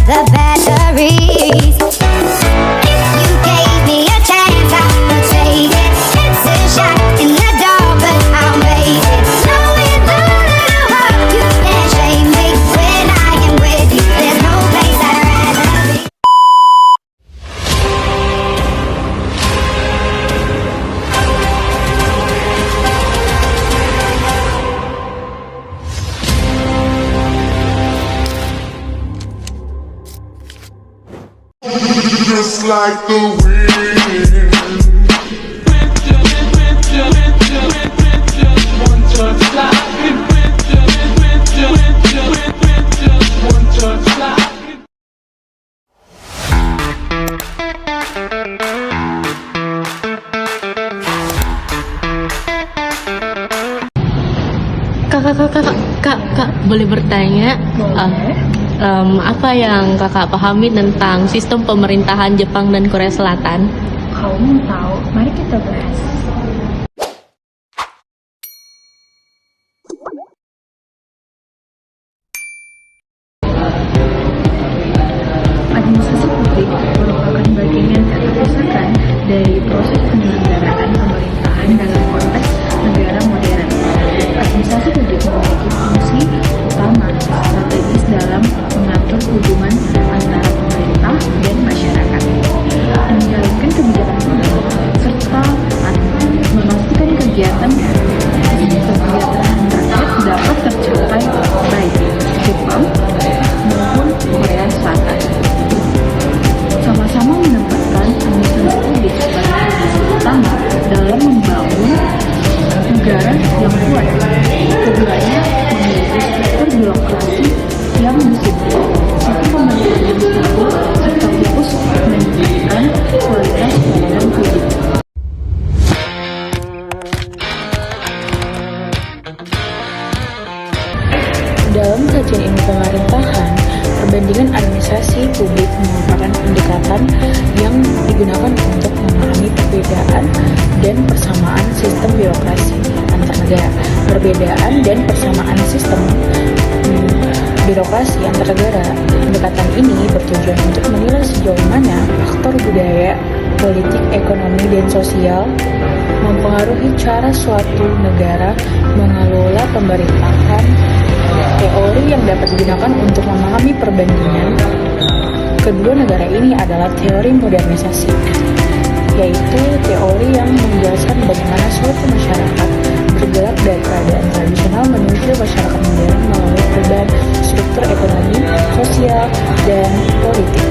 the batteries. If you gave me a chance, I would take it. It's a shot in the dark, but I'll make it. Knowing the little hope, you can't shame me. When I am with you, there's no place I'd rather be. Just like the wind. One touch slide. One touch slide. Kak, boleh bertanya? Apa yang kakak pahami tentang sistem pemerintahan Jepang dan Korea Selatan? Kalau mau tahu, mari kita bahas. Administrasi publik merupakan bagian yang tak terpisahkan dari proses penyelenggaraan pemerintahan dalam konteks negara modern. Administrasi publik memiliki fungsi utama strategis dalam mengatur hubungan antara pemerintah dan masyarakat, menjalankan kebijakan publik, serta memastikan kegiatan kesejahteraan rakyat dapat tercapai baik Jepang maupun Korea Selatan. Sama-sama menempatkan administrasi publik sebagai fungsi utama dalam membangun negara yang kuat. Keduanya memiliki struktur birokrasi yang disiplin, sistem pemerintahan yang stabil, serta fokus meningkatkan kualitas pelayanan publik. Dalam kajian ilmu pemerintahan, perbandingan administrasi publik merupakan pendekatan yang digunakan untuk memahami perbedaan dan persamaan sistem birokrasi antar negara. Perbedaan dan persamaan sistem birokrasi antar negara. Pendekatan ini bertujuan untuk menilai sejauh mana faktor budaya, politik, ekonomi, dan sosial mempengaruhi cara suatu negara mengelola pemerintahan. Teori yang dapat digunakan untuk memahami perbandingan kedua negara ini adalah teori modernisasi, yaitu teori yang menjelaskan bagaimana suatu masyarakat bergerak dari keadaan tradisional menuju masyarakat modern melalui perubahan struktur ekonomi, sosial, dan politik.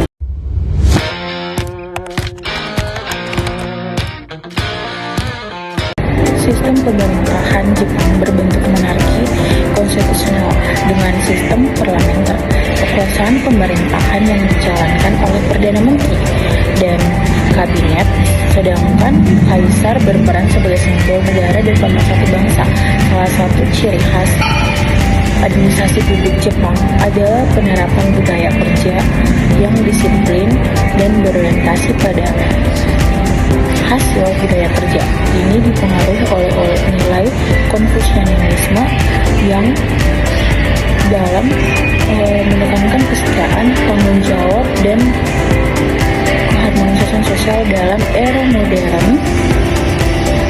Sistem pemerintahan Jepang berbentuk monarki konstitusional dengan sistem parlementer. Kekuasaan pemerintahan yang dijalankan oleh Perdana Menteri dan Kabinet, sedangkan Kaisar berperan sebagai simbol negara dan pemersatu bangsa. Salah satu ciri khas administrasi publik Jepang adalah penerapan budaya kerja yang disiplin dan berorientasi pada hasil budaya kerja. Ini dipengaruhi oleh nilai Konfusianisme yang dalam menekankan kesejahteraan, tanggung jawab, dan keharmonisan sosial. Dalam era modern,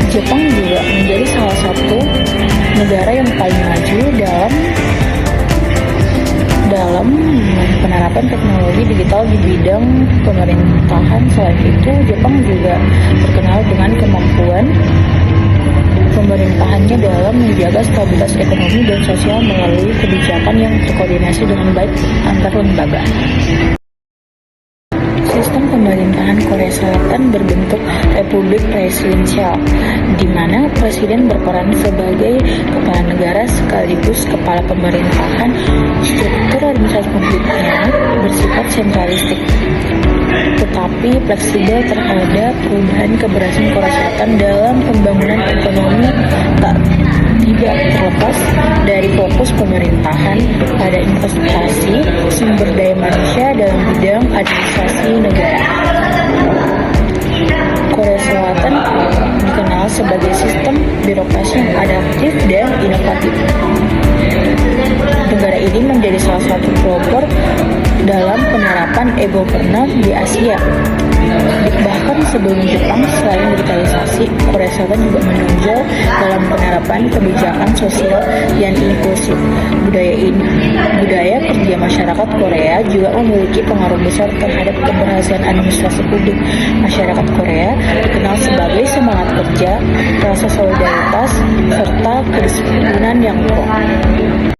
Jepang juga menjadi salah satu negara yang paling maju dalam penerapan teknologi digital di bidang pemerintahan. Selain itu, Jepang juga terkenal dengan kemampuan pemerintahannya dalam menjaga stabilitas ekonomi dan sosial melalui kebijakan yang terkoordinasi dengan baik antar lembaga. Sistem pemerintahan Korea Selatan berbentuk republik presidensial, di mana presiden berperan sebagai kepala negara sekaligus kepala pemerintahan. Struktur administrasi publiknya bersifat sentralistik, tetapi fleksibel terhadap perubahan. Keberhasilan Korea Selatan dalam pembangunan ekonomi tidak terlepas dari fokus pemerintahan pada investasi sumber daya manusia dalam bidang administrasi negara. Korea Selatan dikenal sebagai sistem birokrasi yang adaptif dan inovatif. Negara ini menjadi salah satu pelopor dalam penerapan e-governance di Asia. Bahkan sebelum Jepang, selain digitalisasi, Korea Selatan juga menonjol dalam penerapan kebijakan sosial yang inklusif. Budaya kerja masyarakat Korea juga memiliki pengaruh besar terhadap keberhasilan administrasi publik. Masyarakat Korea dikenal sebagai semangat kerja, rasa solidaritas, serta kedisiplinan yang kuat.